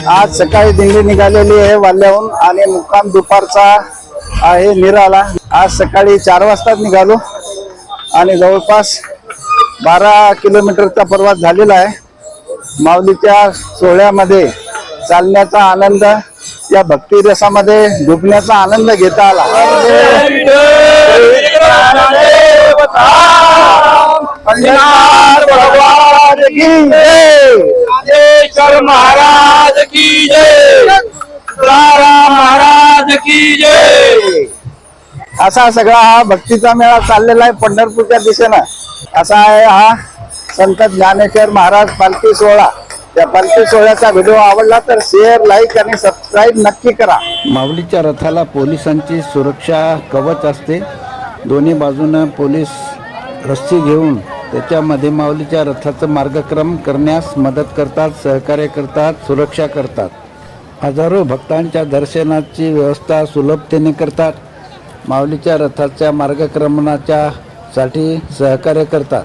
आज सकाळी दिंडी निघालेली आहे वाल्याहून आणि मुक्काम दुपारचा आहे निराला। आज सकाळी 4 वाजता निघालो आणि जवळपास 12 किलोमीटरचा प्रवास झालेला आहे। माऊलीच्या सोहळ्यामध्ये चालण्याचा आनंद, या भक्ती रसामध्ये डुबण्याचा आनंद घेता आला। महाराज की जय, महाराज की जय। असा सगळा हा भक्तीचा मेळा चाललेला आहे पंढरपूरच्या दिशेनं। असा आहे हा संत ज्ञानेश्वर महाराज पालखी सोहळा। त्या पालखी सोहळ्याचा व्हिडिओ आवडला तर शेअर, लाईक आणि सबस्क्राईब नक्की करा। माऊलीच्या रथाला पोलिसांची सुरक्षा कवच असते। दोन्ही बाजूने पोलीस रस्सी घेऊन त्याच्यामध्ये माऊलीच्या रथाचं मार्गक्रम करण्यास मदत करतात, सहकार्य करतात, सुरक्षा करतात। हजारो भक्तांच्या दर्शनाची व्यवस्था सुलभतेने करतात। माऊलीच्या रथाच्या मार्गक्रमणाच्या साठी सहकार्य करतात।